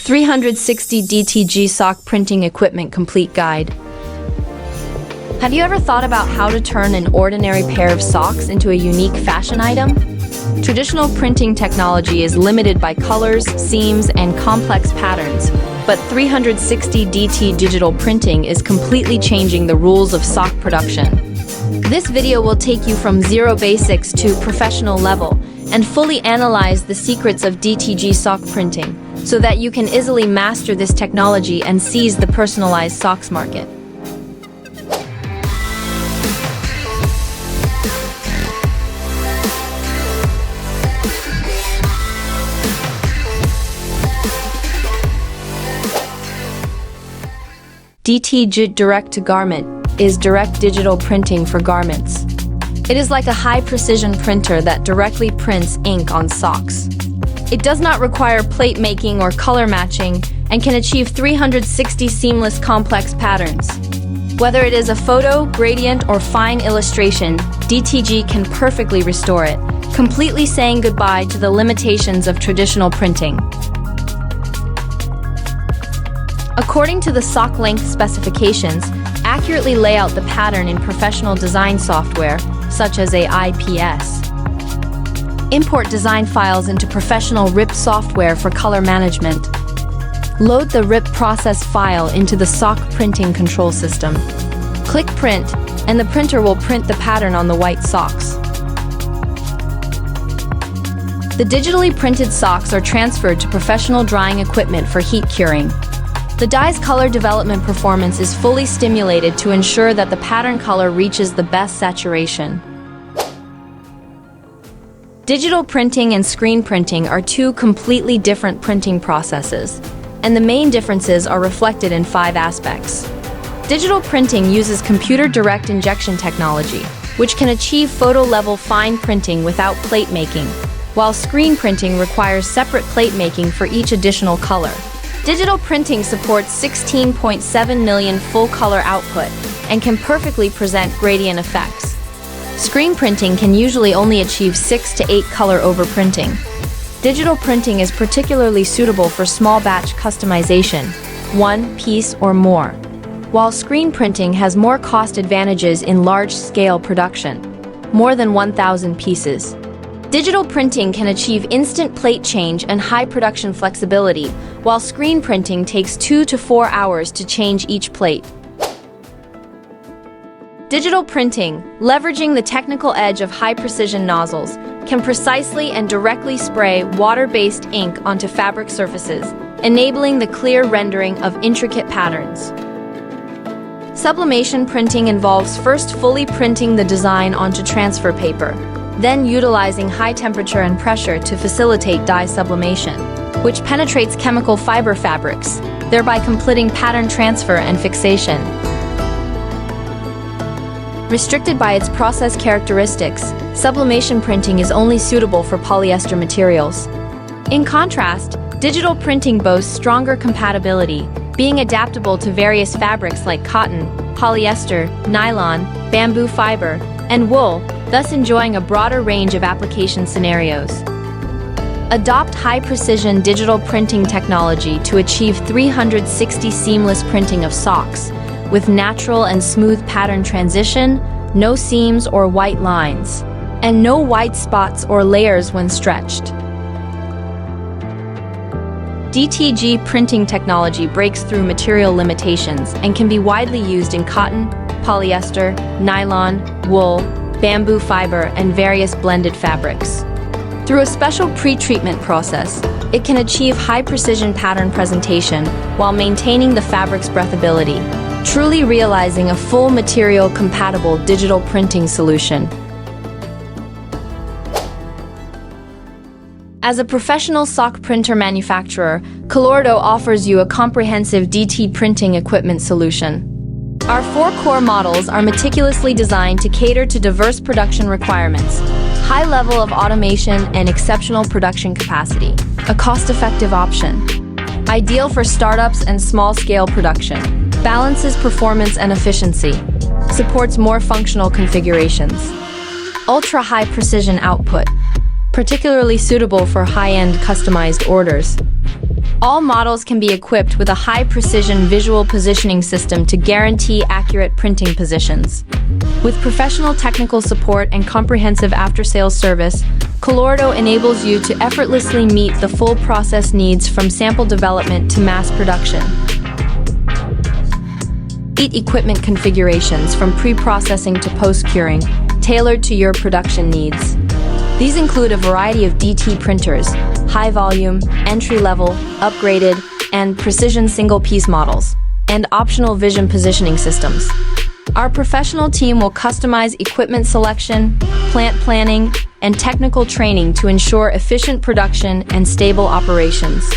360 DTG Sock Printing Equipment Complete Guide. Have you ever thought about how to turn an ordinary pair of socks into a unique fashion item? Traditional printing technology is limited by colors, seams, and complex patterns, but 360 DT digital printing is completely changing the rules of sock production. This video will take you from zero basics to professional level and fully analyze the secrets of DTG sock printing so that you can easily master this technology and seize the personalized socks market. DTG direct-to-garment is direct digital printing for garments. It is like a high-precision printer that directly prints ink on socks. It does not require plate making or color matching and can achieve 360 seamless complex patterns. Whether it is a photo, gradient, or fine illustration, DTG can perfectly restore it, completely saying goodbye to the limitations of traditional printing. According to the sock length specifications, accurately lay out the pattern in professional design software, such as IPS. Import design files into professional RIP software for color management. Load the RIP process file into the sock printing control system. Click Print, and the printer will print the pattern on the white socks. The digitally printed socks are transferred to professional drying equipment for heat curing. The dye's color development performance is fully stimulated to ensure that the pattern color reaches the best saturation. Digital printing and screen printing are two completely different printing processes, and the main differences are reflected in 5 aspects. Digital printing uses computer direct injection technology, which can achieve photo-level fine printing without plate making, while screen printing requires separate plate making for each additional color. Digital printing supports 16.7 million full-color output and can perfectly present gradient effects. Screen printing can usually only achieve 6 to 8 color overprinting. Digital printing is particularly suitable for small batch customization, 1 piece or more, while screen printing has more cost advantages in large-scale production, more than 1,000 pieces. Digital printing can achieve instant plate change and high production flexibility, while screen printing takes 2 to 4 hours to change each plate. Digital printing, leveraging the technical edge of high-precision nozzles, can precisely and directly spray water-based ink onto fabric surfaces, enabling the clear rendering of intricate patterns. Sublimation printing involves first fully printing the design onto transfer paper, then utilizing high temperature and pressure to facilitate dye sublimation, which penetrates chemical fiber fabrics, thereby completing pattern transfer and fixation. Restricted by its process characteristics, sublimation printing is only suitable for polyester materials. In contrast, digital printing boasts stronger compatibility, being adaptable to various fabrics like cotton, polyester, nylon, bamboo fiber, and wool, thus enjoying a broader range of application scenarios. Adopt high-precision digital printing technology to achieve 360 seamless printing of socks, with natural and smooth pattern transition, no seams or white lines, and no white spots or layers when stretched. DTG printing technology breaks through material limitations and can be widely used in cotton, polyester, nylon, wool, bamboo fiber, and various blended fabrics. Through a special pre-treatment process, it can achieve high-precision pattern presentation while maintaining the fabric's breathability, truly realizing a full material-compatible digital printing solution. As a professional sock printer manufacturer, Colorido offers you a comprehensive DT printing equipment solution. Our 4 core models are meticulously designed to cater to diverse production requirements, high level of automation, and exceptional production capacity. A cost-effective option. Ideal for startups and small-scale production. Balances performance and efficiency. Supports more functional configurations. Ultra-high precision output. Particularly suitable for high-end customized orders. All models can be equipped with a high-precision visual positioning system to guarantee accurate printing positions. With professional technical support and comprehensive after-sales service, Colorido enables you to effortlessly meet the full process needs from sample development to mass production. Equipment configurations from pre-processing to post-curing, tailored to your production needs. These include a variety of DT printers, high volume, entry-level, upgraded, and precision single-piece models, and optional vision positioning systems. Our professional team will customize equipment selection, plant planning, and technical training to ensure efficient production and stable operations.